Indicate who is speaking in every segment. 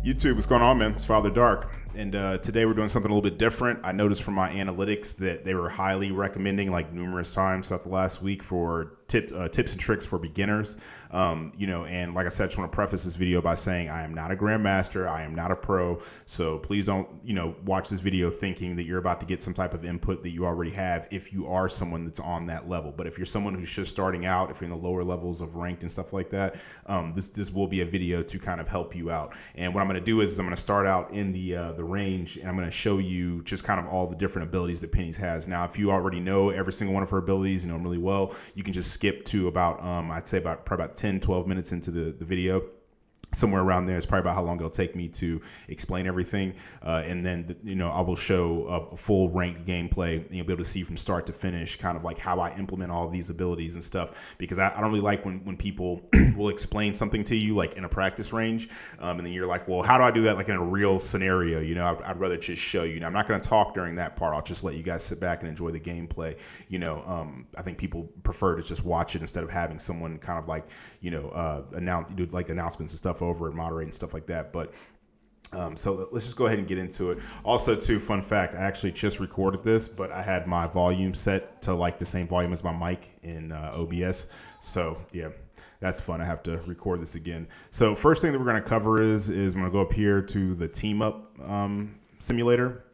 Speaker 1: YouTube, what's going on, man? It's Father Dark, and today we're doing something a little bit different. I noticed from my analytics that they were highly recommending, like numerous times throughout the last week, for tips and tricks for beginners. And like I said, I just want to preface this video by saying I am not a grandmaster, I am not a pro, so please don't, watch this video thinking that you're about to get some type of input that you already have if you are someone that's on that level. But if you're someone who's just starting out, if you're in the lower levels of ranked and stuff like that, this will be a video to kind of help you out. And what I'm going to do is I'm going to start out in the range, and I'm going to show you just kind of all the different abilities that Penny's has. Now, if you already know every single one of her abilities, you know them really well, you can just skip to about I'd say probably about 10-12 minutes into the video. Somewhere around there is probably about how long it'll take me to explain everything, and then I will show a full ranked gameplay, and you'll be able to see from start to finish kind of like how I implement all of these abilities and stuff, because I don't really like when people will explain something to you like in a practice range, and then you're like, well, how do I do that like in a real scenario? I'd rather just show you. Now, I'm not going to talk during that part. I'll just let you guys sit back and enjoy the gameplay. I think people prefer to just watch it instead of having someone kind of like announcements and stuff over and moderate and stuff like that. But so let's just go ahead and get into it. Also, too, fun fact, I actually just recorded this, but I had my volume set to like the same volume as my mic in OBS. So yeah, that's fun. I have to record this again. So first thing that we're going to cover is I'm going to go up here to the team up simulator,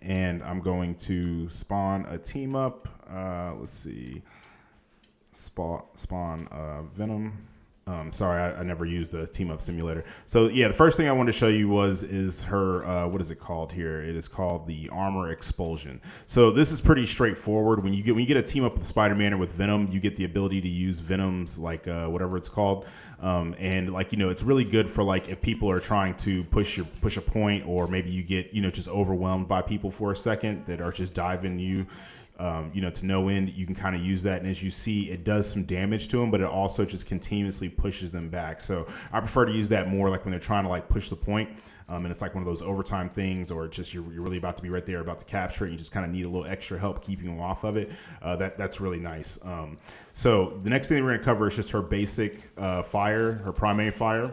Speaker 1: and I'm going to spawn a team up. Let's see, spawn Venom. Sorry, I never used the team up simulator. So yeah, the first thing I wanted to show you is her, what is it called here? It is called the armor expulsion. So this is pretty straightforward. When you get a team up with Spider-Man or with Venom, you get the ability to use Venom's like whatever it's called, and like it's really good for like if people are trying to push a point, or maybe you get just overwhelmed by people for a second that are just diving you. To no end. You can kind of use that, and as you see, it does some damage to them, but it also just continuously pushes them back. So I prefer to use that more like when they're trying to like push the point, and it's like one of those overtime things, or just you're really about to be right there, about to capture it, you just kind of need a little extra help keeping them off of it. That's really nice. So the next thing we're going to cover is just her basic fire, her primary fire.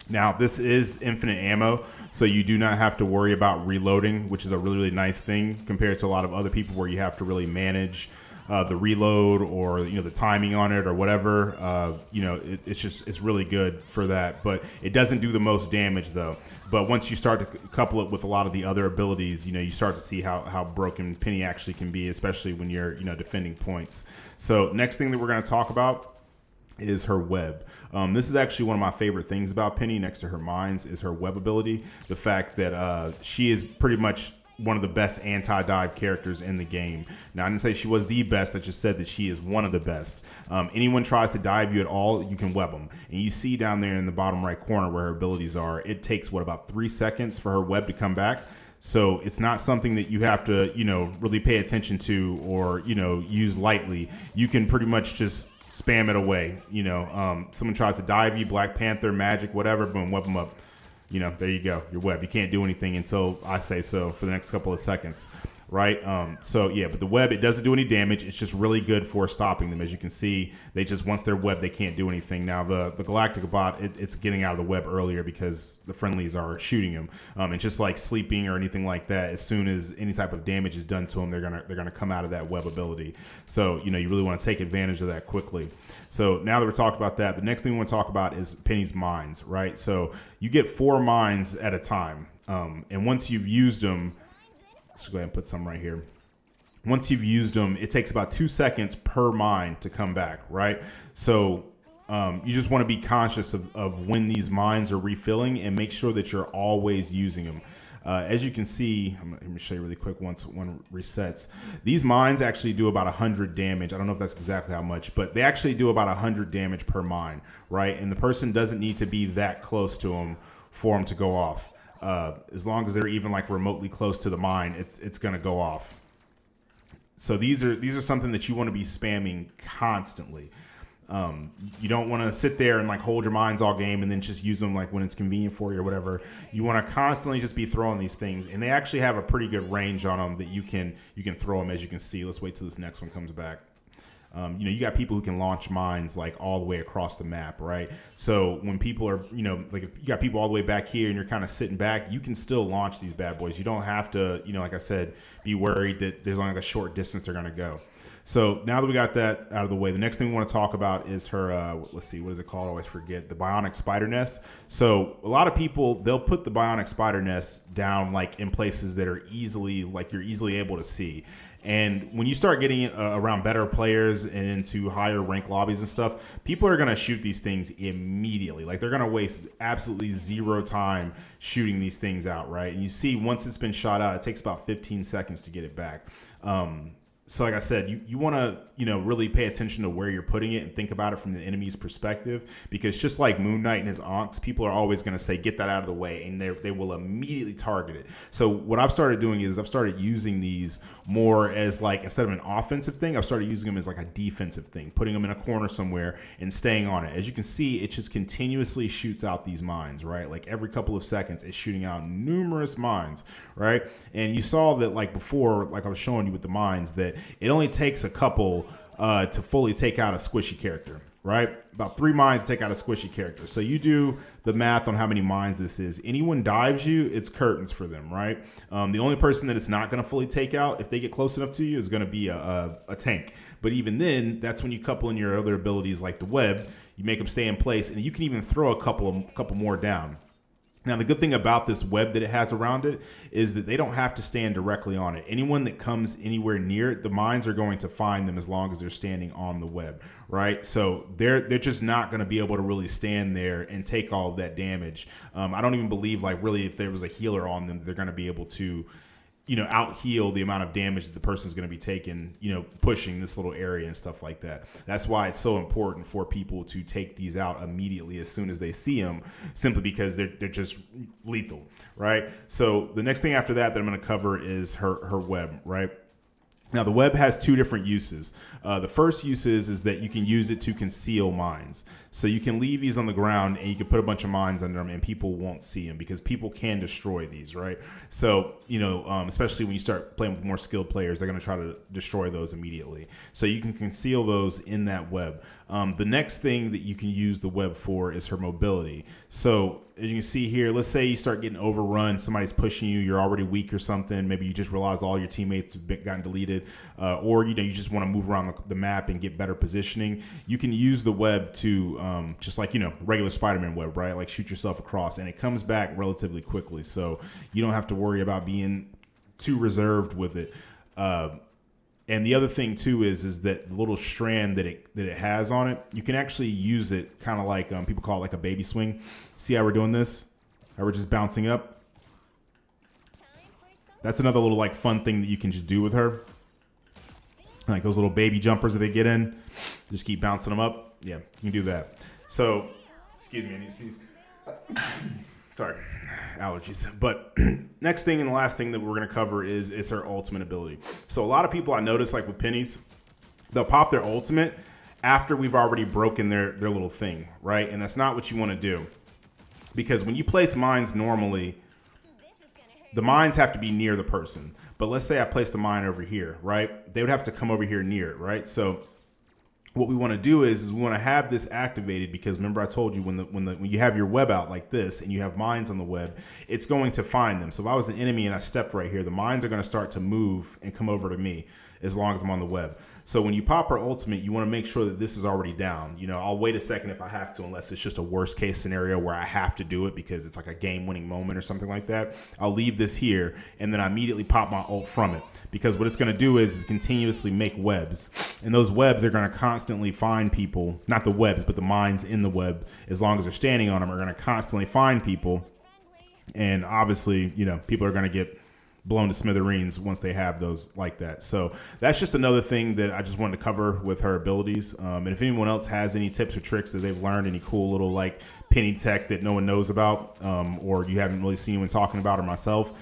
Speaker 1: Now, this is infinite ammo, so you do not have to worry about reloading, which is a really, really nice thing compared to a lot of other people where you have to really manage the reload or the timing on it or whatever. It's really good for that, but it doesn't do the most damage though. But once you start to couple it with a lot of the other abilities, you start to see how broken Penny actually can be, especially when you're defending points. So next thing that we're going to talk about is her web. This is actually one of my favorite things about Penny, next to her mines, is her web ability. The fact that she is pretty much one of the best anti-dive characters in the game. Now, I didn't say she was the best, I just said that she is one of the best. Anyone tries to dive you at all, you can web them. And you see down there in the bottom right corner where her abilities are, it takes, about 3 seconds for her web to come back. So it's not something that you have to, really pay attention to or, use lightly. You can pretty much just spam it away. Someone tries to dive you, Black Panther, Magic, whatever, boom, web them up. There you go, your web. You can't do anything until I say so for the next couple of seconds, right? So yeah, but the web, it doesn't do any damage. It's just really good for stopping them. As you can see, they just, once they're webbed, they can't do anything. Now the Galactic bot, it's getting out of the web earlier because the friendlies are shooting him. And just like sleeping or anything like that, as soon as any type of damage is done to them, they're gonna come out of that web ability. So you really want to take advantage of that quickly. So now that we're talking about that, the next thing we want to talk about is Penny's mines, right? So you get 4 mines at a time, and once you've used them, let's go ahead and put some right here. Once you've used them, it takes about 2 seconds per mine to come back, right? So you just want to be conscious of when these mines are refilling and make sure that you're always using them. As you can see, let me show you really quick once one resets. These mines actually do about 100 damage. I don't know if that's exactly how much, but they actually do about 100 damage per mine, right? And the person doesn't need to be that close to them for them to go off. As long as they're even like remotely close to the mine, it's going to go off. So these are something that you want to be spamming constantly. You don't want to sit there and like hold your mines all game and then just use them like when it's convenient for you or whatever. You want to constantly just be throwing these things, and they actually have a pretty good range on them that you can throw them, as you can see. Let's wait till this next one comes back. You got people who can launch mines like all the way across the map, right? So when people are, like if you got people all the way back here and you're kind of sitting back, you can still launch these bad boys. You don't have to, like I said, be worried that there's only like a short distance they're going to go. So now that we got that out of the way, the next thing we want to talk about is her, let's see, what is it called? I always forget. The bionic spider nest. So a lot of people, they'll put the bionic spider nest down like in places that are easily, like you're easily able to see. And when you start getting around better players and into higher rank lobbies and stuff, people are going to shoot these things immediately. Like they're going to waste absolutely zero time shooting these things out, right? And you see once it's been shot out, it takes about 15 seconds to get it back. So like I said, you want to, really pay attention to where you're putting it and think about it from the enemy's perspective, because just like Moon Knight and his aunts, people are always going to say, get that out of the way, and they will immediately target it. So what I've started doing is I've started using these more as like, instead of an offensive thing, I've started using them as like a defensive thing, putting them in a corner somewhere and staying on it. As you can see, it just continuously shoots out these mines, right? Like every couple of seconds, it's shooting out numerous mines, right? And you saw that like before, like I was showing you with the mines, that it only takes a couple to fully take out a squishy character, right? About 3 mines to take out a squishy character. So you do the math on how many mines this is. Anyone dives you, it's curtains for them, right? The only person that it's not going to fully take out, if they get close enough to you, is going to be a tank. But even then, that's when you couple in your other abilities like the web. You make them stay in place, and you can even throw a couple more down. Now, the good thing about this web that it has around it is that they don't have to stand directly on it. Anyone that comes anywhere near it, the mines are going to find them as long as they're standing on the web, right? So they're just not going to be able to really stand there and take all of that damage. I don't even believe, like, really, if there was a healer on them, they're going to be able to, out heal the amount of damage that the person's going to be taking, pushing this little area and stuff like that. That's why it's so important for people to take these out immediately as soon as they see them, simply because they're just lethal, right? So the next thing after that I'm going to cover is her web, right? Now, the web has 2 different uses. The first use is that you can use it to conceal mines. So you can leave these on the ground and you can put a bunch of mines under them and people won't see them, because people can destroy these, right? So, especially when you start playing with more skilled players, they're going to try to destroy those immediately. So you can conceal those in that web. The next thing that you can use the web for is her mobility. So as you can see here, let's say you start getting overrun, somebody's pushing you, you're already weak or something. Maybe you just realize all your teammates have gotten deleted, or you just want to move around the map and get better positioning. You can use the web to just like regular Spider-Man web, right? Like shoot yourself across, and it comes back relatively quickly, so you don't have to worry about being too reserved with it. And the other thing too is that the little strand that it has on it, you can actually use it kind of like people call it like a baby swing. See how we're doing this? How we're just bouncing up? That's another little like fun thing that you can just do with her. Like those little baby jumpers that they get in, just keep bouncing them up. Yeah, you can do that. So, excuse me, I need to sneeze. Sorry, allergies. But next thing and the last thing that we're going to cover is her ultimate ability. So a lot of people I notice, like with Penny's, they'll pop their ultimate after we've already broken their little thing, right? And that's not what you want to do, because when you place mines normally, the mines have to be near the person. But let's say I place the mine over here, right? They would have to come over here near it, right? So what we want to do is we want to have this activated, because remember I told you when you have your web out like this and you have mines on the web, it's going to find them. So if I was an enemy and I stepped right here, the mines are going to start to move and come over to me as long as I'm on the web. So when you pop our ultimate, you want to make sure that this is already down. I'll wait a second if I have to, unless it's just a worst case scenario where I have to do it because it's like a game winning moment or something like that. I'll leave this here and then I immediately pop my ult from it, because what it's going to do is continuously make webs, and those webs are going to constantly find people, not the webs, but the mines in the web, as long as they're standing on them, are going to constantly find people. And obviously, people are going to get blown to smithereens once they have those like that. So that's just another thing that I just wanted to cover with her abilities. And if anyone else has any tips or tricks that they've learned, any cool little like Penny tech that no one knows about, or you haven't really seen anyone talking about, or myself,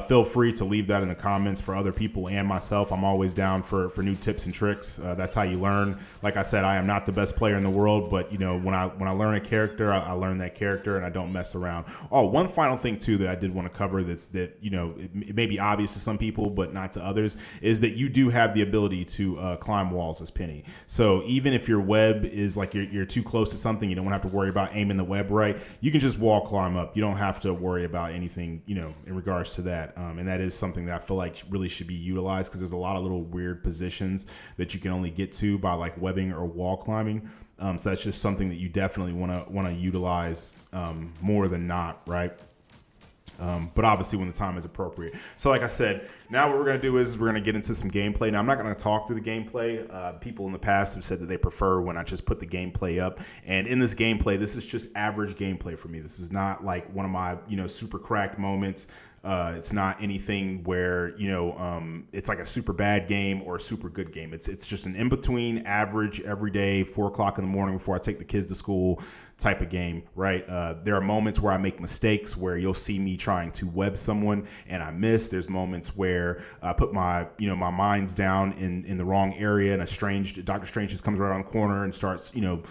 Speaker 1: feel free to leave that in the comments for other people and myself. I'm always down for new tips and tricks. That's how you learn. Like I said, I am not the best player in the world, but you know, when I learn a character, I learn that character and I don't mess around. Oh, one final thing too that I did want to cover that you know, it may be obvious to some people but not to others, is that you do have the ability to climb walls as Penny. So even if your web is like you're too close to something, you don't have to worry about aiming the web right. You can just wall climb up. You don't have to worry about anything, you know, in regards to that. And that is something that I feel like really should be utilized, because there's a lot of little weird positions that you can only get to by like webbing or wall climbing. So that's just something that you definitely want to utilize more than not, right? But obviously when the time is appropriate. So like I said, now what we're going to do is we're going to get into some gameplay. Now I'm not going to talk through the gameplay. People in the past have said that they prefer when I just put the gameplay up. And in this gameplay, this is just average gameplay for me. This is not like one of my, you know, super cracked moments. It's not anything where, you know, it's like a super bad game or a super good game. It's just an in-between, average, everyday, 4 o'clock in the morning before I take the kids to school type of game, right? There are moments where I make mistakes, where you'll see me trying to web someone and I miss. There's moments where I put my, you know, my mind's down in the wrong area, and Dr. Strange just comes right around the corner and starts, you know,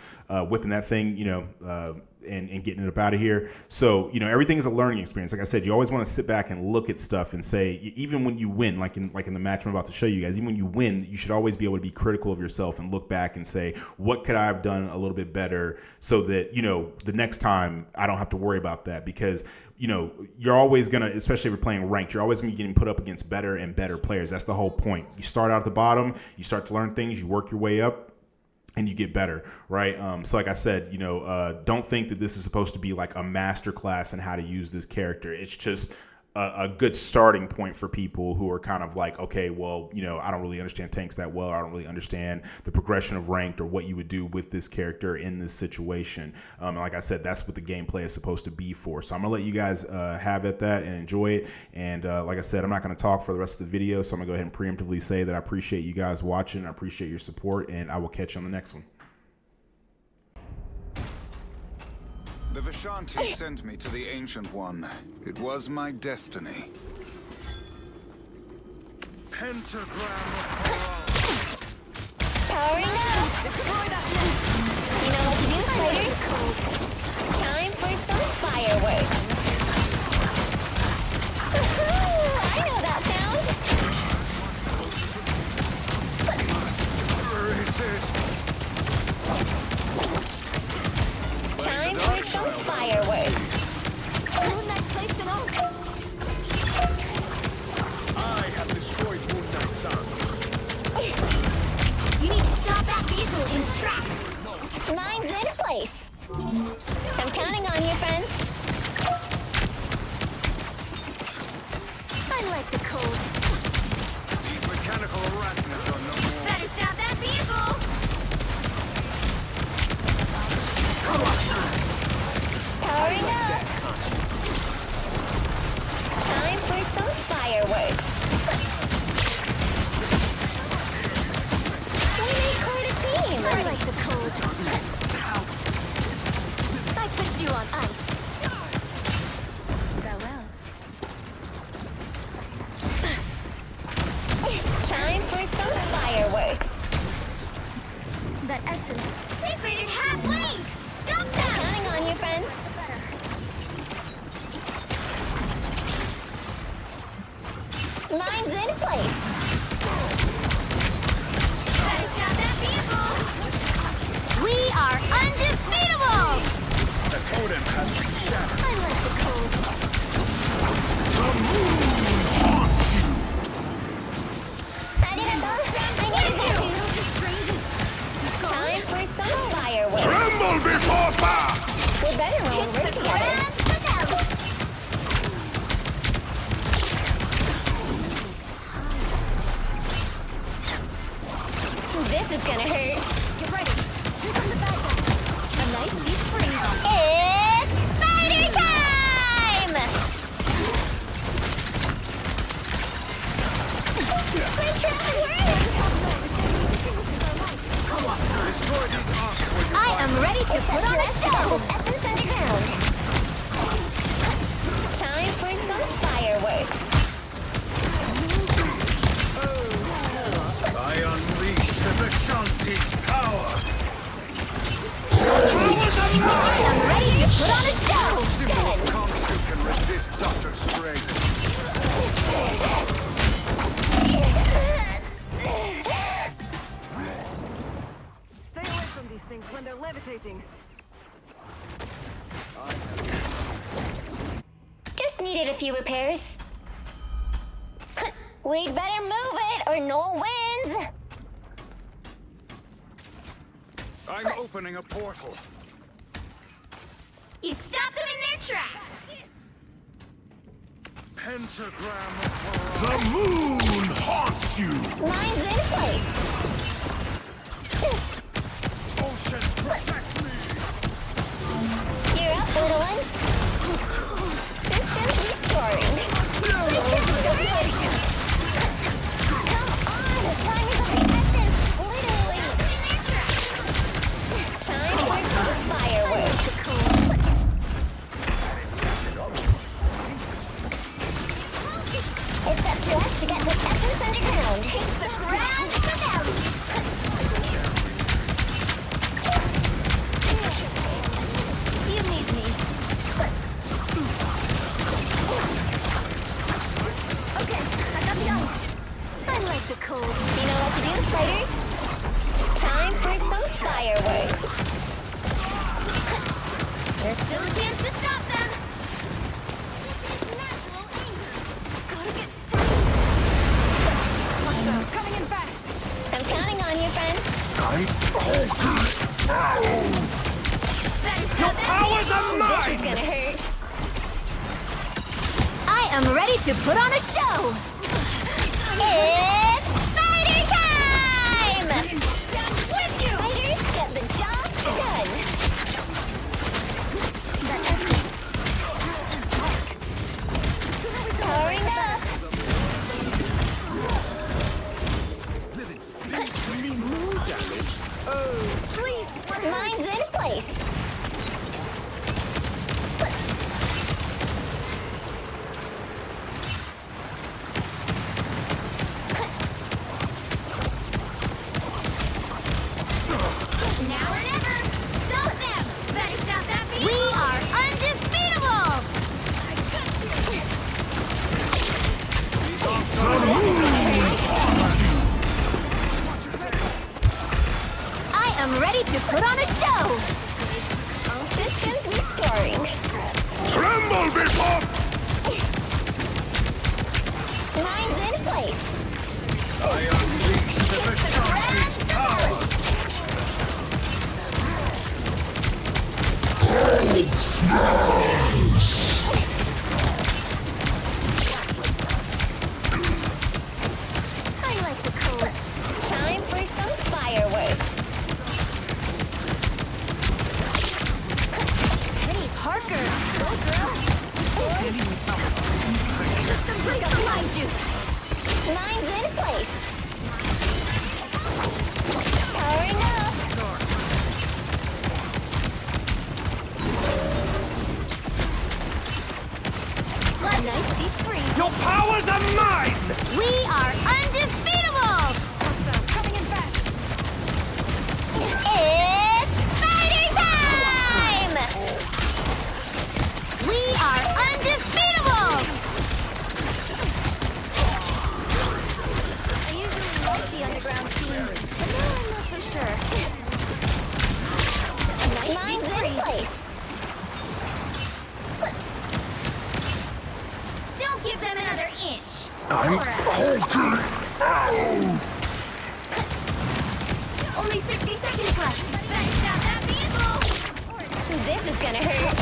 Speaker 1: whipping that thing, you know, and getting it up out of here. So, you know, everything is a learning experience. Like I said, you always want to sit back and look at stuff and say, even when you win, like in the match I'm about to show you guys, even when you win, you should always be able to be critical of yourself and look back and say, what could I have done a little bit better, so that, you know, the next time I don't have to worry about that. Because, you know, you're always going to, especially if you're playing ranked, you're always going to be getting put up against better and better players. That's the whole point. You start out at the bottom, you start to learn things, you work your way up, and you get better, right? So like I said, you know, don't think that this is supposed to be like a master class in how to use this character. It's just a good starting point for people who are kind of like, okay, well, you know, I don't really understand tanks that well. I don't really understand the progression of ranked or what you would do with this character in this situation. And like I said, that's what the gameplay is supposed to be for. So I'm gonna let you guys have at that and enjoy it. And like I said, I'm not gonna talk for the rest of the video, so I'm gonna go ahead and preemptively say that I appreciate you guys watching. I appreciate your support, and I will catch you on the next one.
Speaker 2: The Vishanti sent me to the Ancient One. It was my destiny. Pentagram of
Speaker 3: Powering up! You know what to do, spiders? Time for some fireworks. Woohoo! I know that sound! Time for some fireworks. Moon Knight placed them all.
Speaker 2: I have destroyed Moon Knight's army.
Speaker 3: You need to stop that vehicle in its tracks. Mine's in place. I'm counting on you, friends. I like the cold.
Speaker 2: These mechanical arachnids are no more.
Speaker 3: Better stop that vehicle. Powering up. Time for some fireworks. We make quite a team. I like the cold. I put you on ice. Farewell. Time for some fireworks. That essence. They created half link. Stop that! Counting on you, friends. Mine's in place. Better stop that vehicle. We are undefeatable.
Speaker 2: The totem has been shattered.
Speaker 3: I like the cold.
Speaker 2: The moon haunts you.
Speaker 3: I need a time for some fireworks.
Speaker 2: Tremble before fire.
Speaker 3: We're better when we work together. This is gonna hurt. Get ready. Here come the bad guys. A nice deep freeze. It's spider time! Great traffic work!
Speaker 2: Destroy these arcs when you
Speaker 3: I am ready to put on a show! Essence underground. Time for some fireworks.
Speaker 4: when they're levitating.
Speaker 3: Just needed a few repairs. We'd better move it or no wins.
Speaker 2: I'm opening a portal.
Speaker 3: You stop them in their tracks.
Speaker 2: Pentagram
Speaker 5: The moon haunts you!
Speaker 3: Mine's in place.
Speaker 2: Oceans protect me!
Speaker 3: You're up, little one. Systems restoring. Come on, the time is of the essence. Literally. Time for some fireworks. It's up to us to get this essence underground. It's the ground to the valley. You need me. Okay, I got the ice. I like the cold. You know what to do, spiders? Time for some fireworks. There's still a chance to stop them. This is natural anger. Gotta get
Speaker 4: Hostiles coming in fast.
Speaker 3: I'm counting on you, friend.
Speaker 5: I'm
Speaker 3: That is
Speaker 5: Your powers are
Speaker 3: This
Speaker 5: mine!
Speaker 3: is gonna hurt. I am ready to put on a show. It's spider time! With you! Spiders get the job done. The essence. Powering up. Please, mine's in place. Now or never! Stop them! Better stop that beat! We are undefeatable! I got you! I am ready to put on a show! All systems restoring.
Speaker 5: Tremble before...
Speaker 3: Mine's in place.
Speaker 2: I unleash the Vishanti's power!
Speaker 3: I like the cold. Time for some fireworks. Peni Parker! Go, girl! System break behind you! Mine's in place. Powering up. A nice deep freeze.
Speaker 5: Your powers are mine!
Speaker 3: We are undefeatable!
Speaker 4: Hostiles coming in fast.
Speaker 3: It's spider time! We are undefeatable! I usually like the underground team, but now I'm not so sure. Nice deep freeze. Don't give them another inch.
Speaker 5: I'm
Speaker 3: Only 60 seconds left. Better stop that vehicle. This is gonna hurt.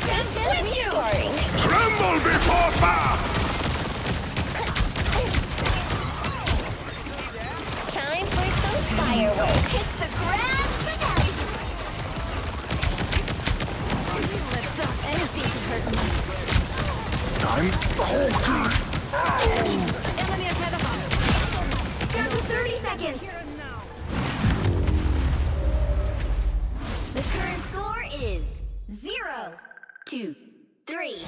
Speaker 3: Systems restoring.
Speaker 5: Tremble before fast!
Speaker 3: Time for some fireworks. Hits the grand finale. Lift up anything to hurt me.
Speaker 5: I'm
Speaker 4: Enemy ahead of us.
Speaker 3: Down to 30 seconds. The current score is 0-3.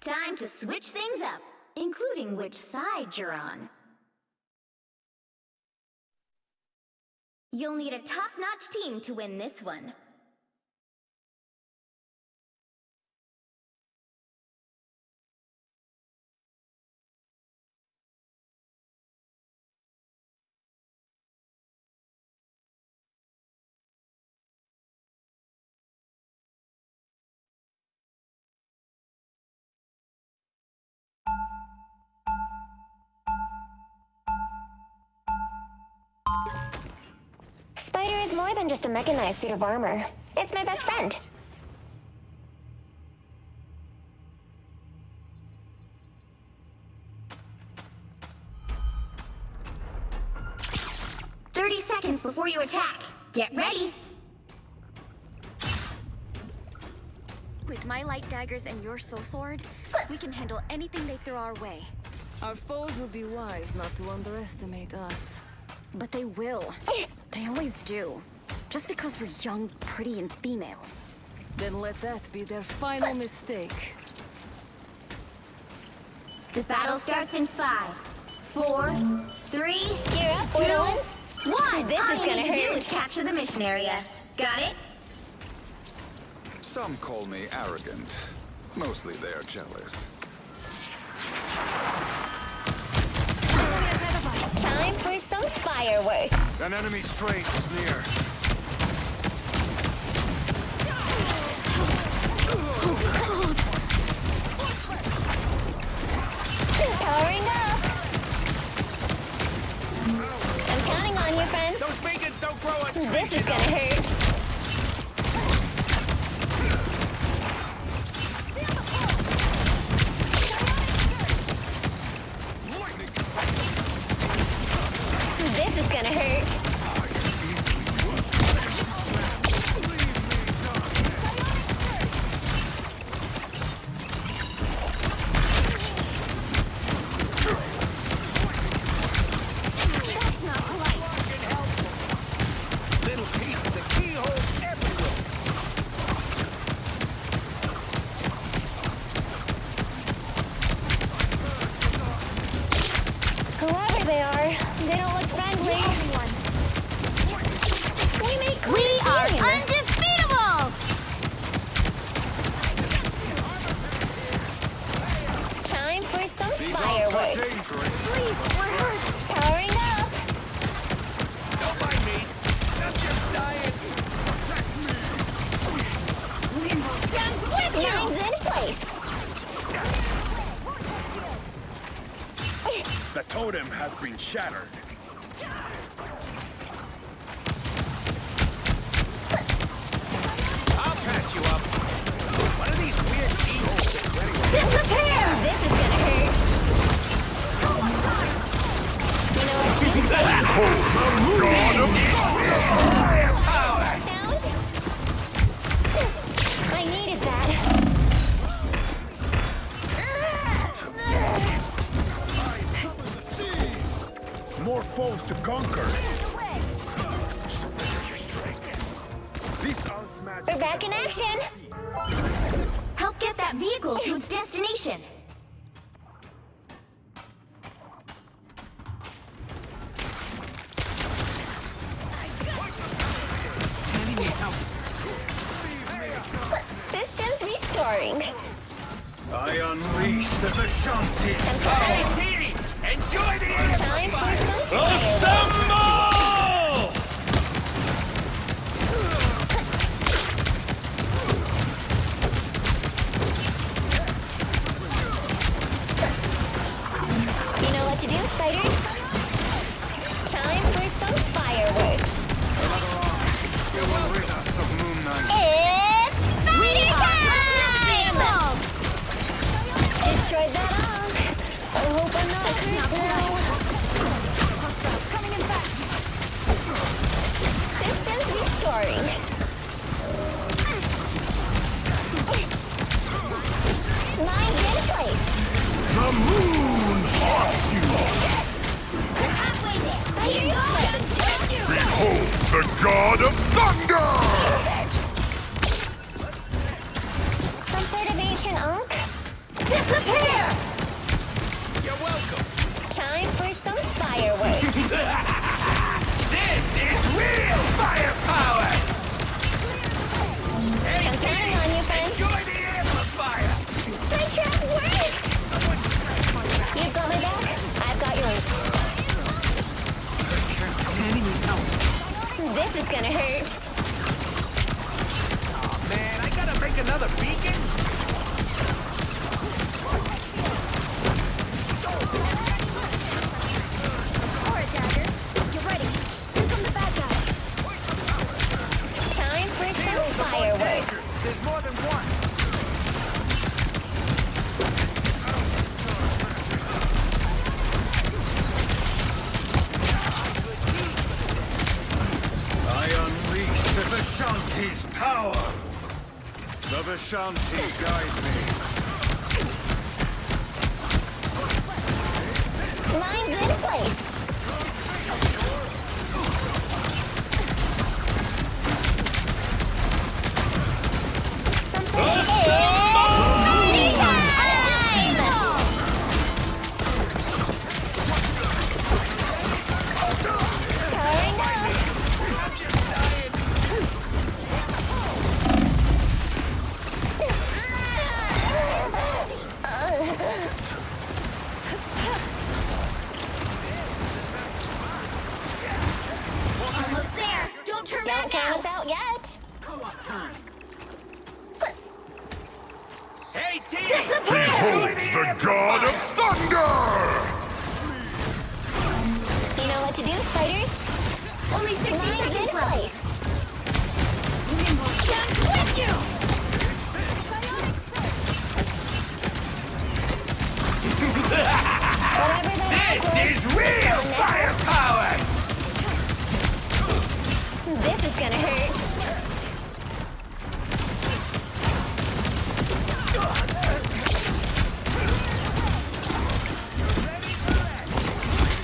Speaker 3: Time to switch things up, including which side you're on. You'll need a top-notch team to win this one. more than just a mechanized suit of armor. It's my best friend.
Speaker 6: Seconds before you attack. Get ready.
Speaker 7: With my light daggers and your soul sword, we can handle anything they throw our way.
Speaker 4: Our foes will be wise not to underestimate us.
Speaker 7: But they will. They always do. Just because we're young, pretty, and female.
Speaker 4: Then let that be their final mistake.
Speaker 6: The battle starts in 5, 4, 3,
Speaker 3: You're up,
Speaker 6: 2,
Speaker 3: little one.
Speaker 6: 1.
Speaker 3: This
Speaker 6: All
Speaker 3: is
Speaker 6: you
Speaker 3: gonna
Speaker 6: need to do
Speaker 3: hurt.
Speaker 6: is capture the mission area. Got it?
Speaker 2: Some call me arrogant. Mostly they're jealous.
Speaker 4: Enemy ahead of us.
Speaker 3: Time for some fireworks.
Speaker 2: An enemy strange is near.
Speaker 3: Powering up. I'm counting on you, friends.
Speaker 5: Those beacons don't grow on trees.
Speaker 3: This is gonna hurt. This is gonna hurt. That's not polite.
Speaker 5: Little pieces of keyholes everywhere.
Speaker 3: Whoever they are, they don't look friendly. We make
Speaker 6: We
Speaker 3: quite a
Speaker 6: are
Speaker 3: team.
Speaker 6: undefeatable!
Speaker 3: Time for some
Speaker 2: These odds are
Speaker 3: fireworks.
Speaker 2: dangerous.
Speaker 3: Please, we're hurt. Powering up.
Speaker 5: Don't mind me. I'm just dying.
Speaker 3: Stand with you. Mine's in place.
Speaker 5: The totem has been shattered. I'll patch you up. What are these weird keyholes things anyway?
Speaker 3: Disappear! This is gonna hurt. You know what? Sound? I needed that.
Speaker 5: More foes to conquer. These aren't magic.
Speaker 3: We're back in action.
Speaker 6: Help get that vehicle to its destination.
Speaker 3: Systems restoring.
Speaker 2: I unleash the Vishanti.
Speaker 5: Enjoy the
Speaker 3: Time for some fireworks. You know what to do, spiders? Time for some fireworks.
Speaker 2: You will rid us of Moon Knight.
Speaker 3: It's spider time!
Speaker 6: Undefeatable!
Speaker 3: Destroyed that all. I hope I'm not hurt now.
Speaker 4: Coming in fast.
Speaker 3: Systems restoring. Mine's in place.
Speaker 5: The moon haunts you.
Speaker 6: We're halfway there.
Speaker 5: Behold the god of thunder!
Speaker 3: Some sort of ancient unk?
Speaker 6: Disappear!
Speaker 5: You're welcome.
Speaker 3: Time for some fireworks.
Speaker 5: This is real firepower!
Speaker 3: I'm counting on you, friends.
Speaker 5: Enjoy the amplifier!
Speaker 3: My trap worked! You've got my back. I've got yours. This is gonna hurt.
Speaker 5: Man, I gotta make another beacon?
Speaker 7: Or a dagger. You're ready. Here come the bad guys.
Speaker 5: Raise power!
Speaker 2: The Vishanti guide me.
Speaker 3: Mine's in place.
Speaker 6: Almost there. Don't turn
Speaker 3: Don't
Speaker 6: back
Speaker 3: count
Speaker 6: out.
Speaker 3: us out yet.
Speaker 5: Hey, team!
Speaker 8: Beholds the god of thunder!
Speaker 3: You know what to do, spiders.
Speaker 6: Only 60
Speaker 3: Mine's in
Speaker 6: seconds left.
Speaker 3: place.
Speaker 6: Done with you.
Speaker 3: Whatever the heck
Speaker 5: This is real firepower!
Speaker 3: This is gonna hurt.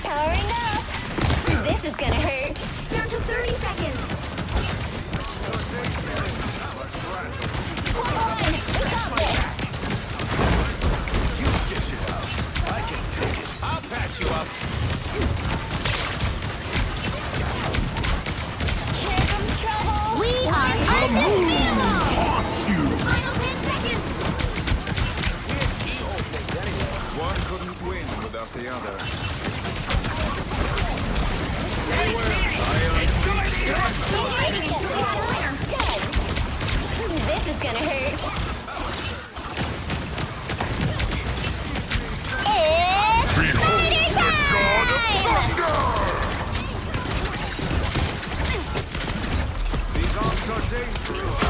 Speaker 3: Powering up. This is gonna hurt.
Speaker 6: Down to 30 seconds.
Speaker 3: Hold on. We got this.
Speaker 5: You dish it out. I can take it. I'll patch you up.
Speaker 3: Here comes trouble.
Speaker 6: We are undefeatable.
Speaker 8: Haunts you!
Speaker 6: Final 10 seconds.
Speaker 2: One couldn't win without the other.
Speaker 5: Hey, team! Enjoy the action!
Speaker 3: Good. This is gonna hurt. It's
Speaker 8: Behold the god of thunder!
Speaker 2: These arms are dangerous.